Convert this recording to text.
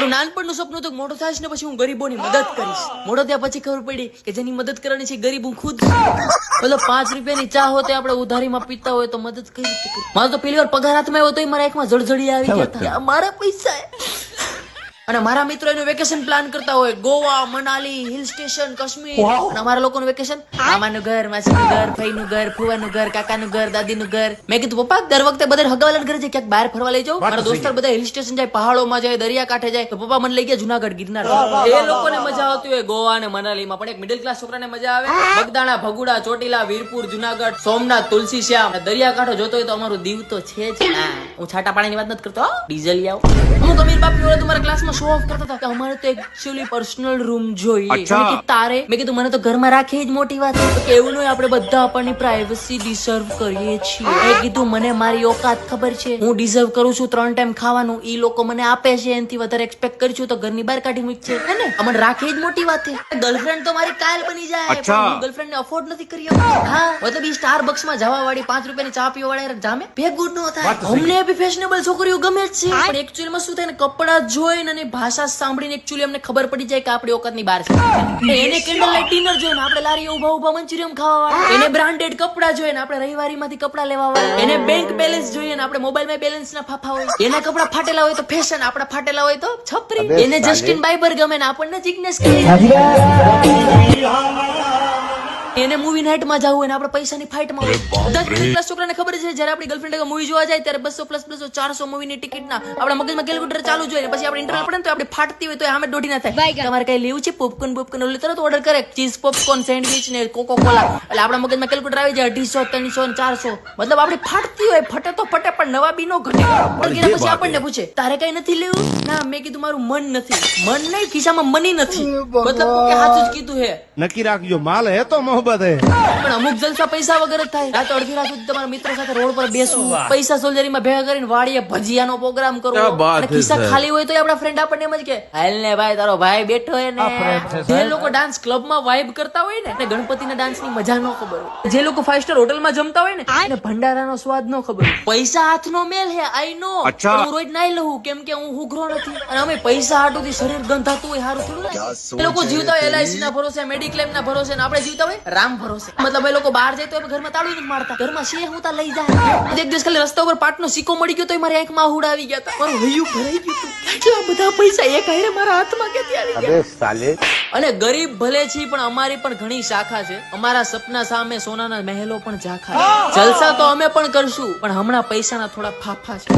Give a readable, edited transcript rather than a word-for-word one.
મારું નાનપણનું સપનું હતું મોટો થાય ને પછી હું ગરીબોની મદદ કરીશ. મોટો ત્યાં પછી ખબર પડી કે જેની મદદ કરવાની છે ગરીબ હું ખુદ. મતલબ 5 રૂપિયાની ચા હોતે આપણે ઉધારીમાં પીતા હોય તો મદદ કઈ રીતે કરી. મારો તો પહેલી વાર પગાર હાથમાં આવ્યો તો મારા એકમાં જળજળી આવી ગયા હતા. મારા પૈસા અને મારા મિત્રો એનું વેકેશન પ્લાન કરતા હોય ગોવા, મનાલી, હિલ સ્ટેશન, કાશ્મીર. અને અમારા લોકોનું વેકેશન મામાનું ઘર, માસીનું ઘર, ફઈનું ઘર, ફુવાનું ઘર, કાકાનું ઘર, દાદીનું ઘર. મેં કીધું પપ્પા દર વખતે બધા હગાવાલાને ઘરે જાય ક્યાંક બહાર ફરવા લઈ જાઓ. મારા દોસ્તાર બધા હિલ સ્ટેશન જાય, પહાડોમાં જાય, દરિયા કાંઠે જાય. તો પપ્પા મને લઈ ગયા જુનાગઢ, ગિરનાર. એ લોકોને મજા આવતી હોય ગોવા અને મનાલીમાં, પણ એક મિડલ ક્લાસ છોકરાને મજા આવે બગદાણા, ભગુડા, ચોટીલા, વીરપુર, જુનાગઢ, સોમનાથ, તુલસી શ્યામ, દરિયા કાંઠો જોતો હોય તો અમારું દીવ તો છે જ. હું છાટા પાણીની વાત નથી કરતો, ડીઝલ આવો. અમુક અમીર બાપ વાળા તમારા ક્લાસમાં શો ઓફ કરતા હતા. અમારે તો એકચ્યુઅલી પર્સનલ રૂમ જોઈએ. તારે મેં કીધું મને તો ઘરમાં રાખી જ મોટી વાત છે. કે એવું નહીં, આપણે બધા આપણની પ્રાઇવસી ડિઝર્વ કરીએ છીએ. મેં કીધું મને મારી ઓકાત ખબર છે, હું ડિઝર્વ કરું છું 3 ટાઈમ ખાવાનું. ઈ લોકો મને આપે છે, એનાથી વધારે એક્સપેક્ટ કરી છું તો ઘરની બહાર કાઢી મૂકશે ને. અમને રાખી જ મોટી વાત છે. ગર્લફ્રેન્ડ તો મારી કાયલ બની જાય, પણ હું ગર્લફ્રેન્ડ ને અફોર્ડ નથી કરી શકતો. હા મતલબ ઈ સ્ટારબક્સ માં જવા વાળી 5 રૂપિયાની ચા પીવા વાળી જામે ભેગું ન થાય. અમને બી ફેશનેબલ છોકરીઓ ગમે જ છે, પણ એકચ્યુઅલી માં શું થાય ને, કપડા જોઈને અને ભાષા સાંભળીને એકચ્યુઅલી અમને ખબર પડી જાય કે આપણી ઓકાતની બહાર છે. એને કેન્ડલ લાઇટ ડિનર જોઈને આપણે લારીએ ઉભા ઉભા મંચુરિયમ ખાવા વાળા, એને બ્રાન્ડેડ કપડા જોઈને આપણે રવિવારીમાંથી કપડા લેવા વાળા, એને બેંક બેલેન્સ જોઈએ ને આપણે મોબાઈલમાં બેલેન્સ ના ફાફા હોય, એના કપડા ફાટેલા હોય તો ફેશન, આપડા ફાટેલા હોય તો છપરી. એને જસ્ટિન બાઈબર ગમે ને આપણને જિગ્નેશ કરી. એને મૂવી નાઇટ માં જવું હોય ને આપણે પૈસાની ફાઇટ માં હોય. બધા મિડલ ક્લાસ છોકરાને ખબર છે જયારે આપણી ગર્લફ્રેન્ડ મૂવી જોવા જાય ત્યારે 200 + 400 મૂવીની ટિકિટ ના આપણા મગજમાં કેલ્ક્યુલેટર ચાલુ જોઈએ. પછી આપણે ઇન્ટરનલ પડે ને તો આપણે ફાટતી હોય તો આમે દોઢી ના થાય. તમારે કઈ લેવું છે પોપકોર્ન ઓલું તરત ઓર્ડર કરે, ચીઝ પોપકોર્ન, સેન્ડવિચ ને કોકો કોલા. એટલે આપણા મગજમાં કેલ્ક્યુલેટર આવી જાય 250, 300 ને 400. મતલબ આપણે ફાટતી હોય, ફટે તો ફટે પણ નવા બી નો ઘટે. પછી આપણને પૂછે તારે કઈ નથી લેવું? ના મેં કીધું મારું મન નથી. મન નહીં, ખિસ્સામાં મની નથી. મતલબ કે સાચું જ કીધું હે. નક્કી રાખજો માલ હે તો મોહબ્બત હે. પણ અમુક જલસા પૈસા વગર જ થાય. રાત અડધી રાત સુધી તમારા મિત્રો સાથે રોડ પર બેસવું, પૈસા સોલ્જરીમાં ભેગા કરીને વાડીએ ભજીયાનો પ્રોગ્રામ કરવો, અને ખિસ્સા ખાલી હોય તો આપણા ફ્રેન્ડ આપણને એમ જ કે હાલ ને ભાઈ તારો ભાઈ બેઠો હે ને. જે લોકો ડાન્સ ક્લબમાં વાઇબ કરતા હોય ને, ગણપતિના ડાન્સની મજા ન ખબર હોય. જે લોકો 5 સ્ટાર હોટલમાં જમતા હોય ને, એને ભંડારાનો સ્વાદ ન ખબર હોય. પૈસા હાથનો મેલ હે, આઈ નો. હું રોજ નાઈ લઉં કેમ કે હું હુઘરો નથી. અને અમે પૈસા હાટુથી શરીર ગંધાતું હોય સારું થોડું લાગે. એ લોકો જીવતા હોય LIC ના ભરોસે, મેડિક્લેમ ના ભરોસે, ને આપણે જીવતા હોય રામ ભરોસે. મતલબ એ લોકો બહાર જાય તો ઘરમાં તાળું નથી મારતા, ઘરમાં શેર હોતા લઈ જાય. એક દિવસ ખાલી રસ્તા ઉપર પાટનો સિક્કો મળી ગયો તો મારી આંખમાં આહુડ આવી ગયા હતા. મારું હૈયું ભરાઈ ગયું હતું. કેટલા બધા પૈસા એક હારે મારા હાથમાં ક્યાંથી આવી ગયા. અને ગરીબ ભલે છે પણ અમારી પણ ઘણી શાખા છે. અમારા સપના સામે સોનાના મહેલો પણ ઝાખા. જલસા તો અમે પણ કરશું, પણ હમણાં પૈસાના થોડા ફાફા છે.